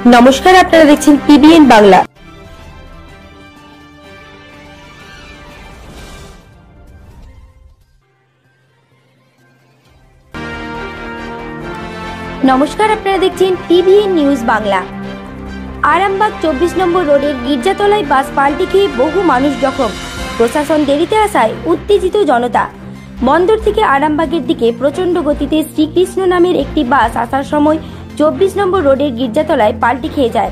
নমস্কার, আপনারা দেখছেন টিবিএন বাংলা। নমস্কার, আপনারা দেখছেন টিবিএন নিউজ বাংলা। আরামবাগ 24 নম্বর রোডের গির্জাতলায় বাস পাল্টি খেয়ে বহু মানুষ জখম। প্রশাসন দেরিতে আসায় উত্তেজিত জনতা। বন্দর থেকে আরামবাগের দিকে প্রচন্ড গতিতে শ্রীকৃষ্ণ নামের একটি বাস আসার সময় 24 নম্বর রোডের গির্জাতলায় পাল্টি খেয়ে যায়।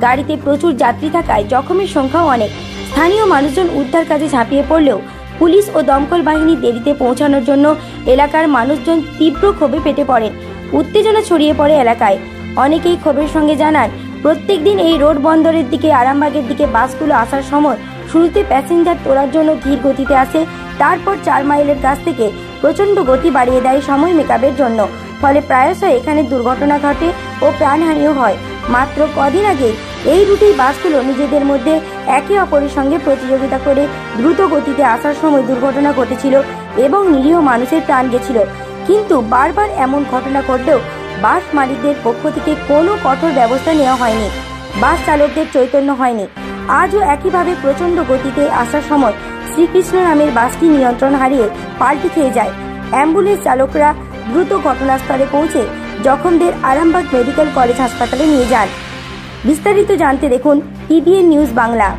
গাড়িতে প্রচুর যাত্রী থাকায় জখমের সংখ্যাও অনেক। স্থানীয় মানুষজন উদ্ধার কাজে ঝাঁপিয়ে পড়লেও পুলিশ ও দমকল বাহিনী দেরিতে পৌঁছানোর জন্য এলাকার মানুষজন তীব্র ক্ষোভে ফেটে পড়েন। উত্তেজনা ছড়িয়ে পড়ে এলাকায়। অনেকেই ক্ষোভের সঙ্গে জানান, প্রত্যেকদিন এই রোড বন্দরের দিকে আরামবাগের দিকে বাসগুলো আসার সময় শুরুতে প্যাসেঞ্জার তোলার জন্য ধীর গতিতে আসে, তারপর 4 মাইলের কাছ থেকে প্রচন্ড গতি বাড়িয়ে দেয় সময় মেকআপের জন্য। ফলে প্রায়শই এখানে দুর্ঘটনা ঘটে ও প্রাণহানিও হয়। মাত্র কদিন আগে এই রুটেই বাসগুলো নিজেদের মধ্যে একে অপরের সঙ্গে প্রতিযোগিতা করে দ্রুত গতিতে আসার সময় দুর্ঘটনা ঘটেছিল এবং নিরীহ মানুষের প্রাণ গেছিল। কিন্তু বারবার এমন ঘটনা ঘটলেও বাস মালিকদের পক্ষ থেকে কোনো কঠোর ব্যবস্থা নেওয়া হয়নি, বাস চালকদের চৈতন্য হয়নি। আজও একইভাবে প্রচন্ড গতিতে আসার সময় শ্রীকৃষ্ণ নামের বাসটি নিয়ন্ত্রণ হারিয়ে পাল্টি খেয়ে যায়। অ্যাম্বুলেন্স চালকরা দ্রুত ঘটনাস্থলে পৌঁছে জখমদের আরামবাগ মেডিকেল কলেজ হাসপাতালে নিয়ে যান। বিস্তারিত জানতে দেখুন টিবিএন নিউজ বাংলা।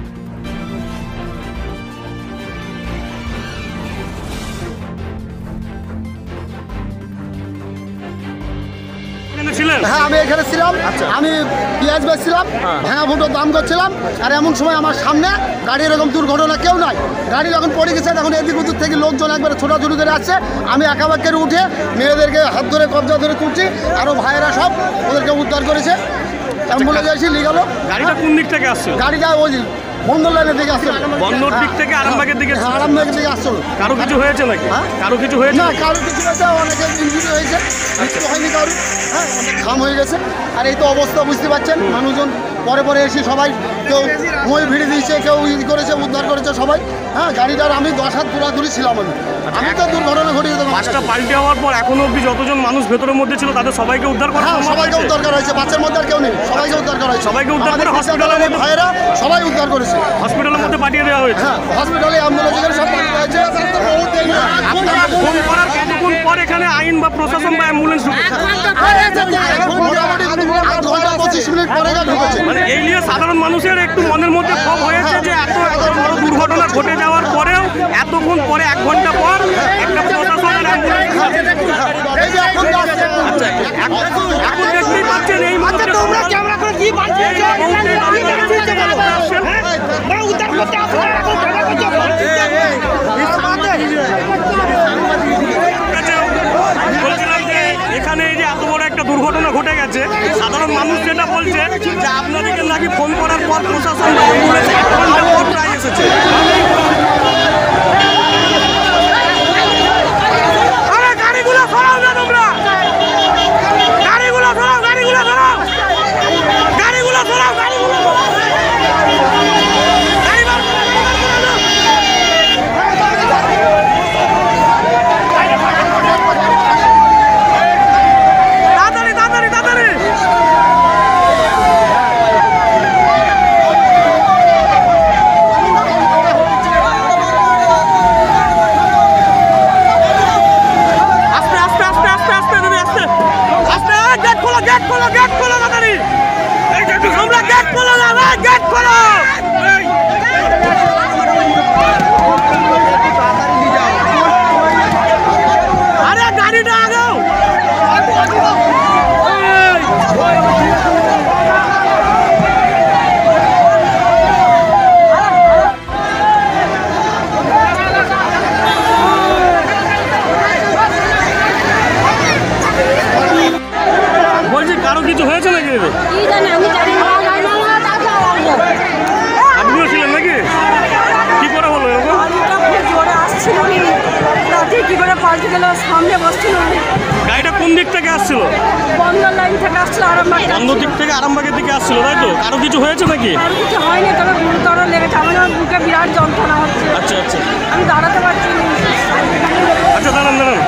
হ্যাঁ, আমি এখানে ছিলাম। আমি পেঁয়াজ বেচছিলাম, ভাঙা ফুটোর দাম করছিলাম। আর এমন সময় আমার সামনে গাড়ি, এরকম দুর্ঘটনা কেউ নাই, গাড়ি যখন পড়ে গেছে তখন এদিক ওদিক থেকে লোকজন একবারে ছোটাছুটি করে আসছে। আমি একাবাক্যের উঠে মেয়েদেরকে হাত ধরে কবজা ধরে তুলছি, আরও ভাইয়েরা সব ওদেরকে উদ্ধার করেছে। অ্যাম্বুলেন্স এসে নিয়ে গেল। গাড়িটা কোন দিক থেকে আসছে? গাড়িটা ওই বন্দর লাইনের দিকে আসছে। বন্দর দিক থেকে আরামবাগের দিকে? আরামবাগের দিকে আসছিল। কারো কিছু হয়েছে নাকি? কারো কিছু হয়েছে না, কারো কিছু হয়েছে, অনেকের ইনজুরি হয়েছে, কিছু হয়নি কারো। হ্যাঁ, অনেক ঘাম হয়ে গেছে। আর এই তো অবস্থা, বুঝতে পারছেন। মানুষজন পরে পরে এসে সবাই কেউ মই ভিড়ে দিয়েছে, কেউ করেছে, উদ্ধার করেছে সবাই। হ্যাঁ, গাড়িটার আমি 10 হাত দূরাদূরি ছিলাম। আমি তো দুর্ঘটনা ঘটিয়ে দিলাম। বাসটা পাল্টে হওয়ার পর এখনো অব্দি যতজন মানুষ ভেতরের মধ্যে ছিল তাদের সবাইকে উদ্ধার করা? হ্যাঁ, সবাইকে উদ্ধার করা হয়েছে। বাচ্চার মধ্যে আর কেউ নেই, সবাইকে উদ্ধার করা হয়েছে। সবাইকে উদ্ধার করে হসপিটালের মধ্যে ভাইয়েরা সবাই উদ্ধার করেছে। হসপিটালের মধ্যে পাঠিয়ে দেওয়া হয়েছে। হ্যাঁ, হসপিটালে অ্যাম্বুলেন্স সব পাঠিয়ে হয়েছে। ফোন করার কতক্ষণ পর এখানে আইন বা প্রশাসন বা অ্যাম্বুলেন্স ঢুকেছে? মোটামুটি 25 মিনিট পরে ঢুকেছে। মানে এই নিয়ে সাধারণ মানুষের একটু মনের মধ্যে ক্ষোভ হয়েছে যে এত বড় দুর্ঘটনা ঘটে যাওয়ার পরেও এতক্ষণ পরে, 1 ঘন্টা পর একটা প্রশাসনের অ্যাম্বুলেন্স। এখন দেখতেই পাচ্ছেন এই মুহূর্তে এখানে এই যে এত বড় একটা দুর্ঘটনা ঘটে গেছে, সাধারণ মানুষ যেটা বলছে যে আপনাদেরকে নাকি ফোন করার পর প্রশাসন অ্যাম্বুলেন্স 1 ঘন্টা পর প্রায় এসেছে। কারো কিছু হয়েছে নাকি? আপনিও ছিলেন নাকি? কি করে হলো এরকম? কি করে পাল্টে গেল, সামনে বসছিল। গাড়িটা কোন দিক থেকে আসছিল? বন্দর লাইন থেকে আসছিল, আরামবাগ। বন্দর দিক থেকে আরামবাগের দিকে আসছিল, তাই তো? কারো কিছু হয়েছে নাকি? কারো কিছু হয়নি, তবে গুরুতর লেগেছে। আমার বুকে বিরাট যন্ত্রণা হচ্ছে। আচ্ছা আচ্ছা, আমি দাঁড়াতে পারছি না। আচ্ছা দাঁড়ান দাঁড়ান।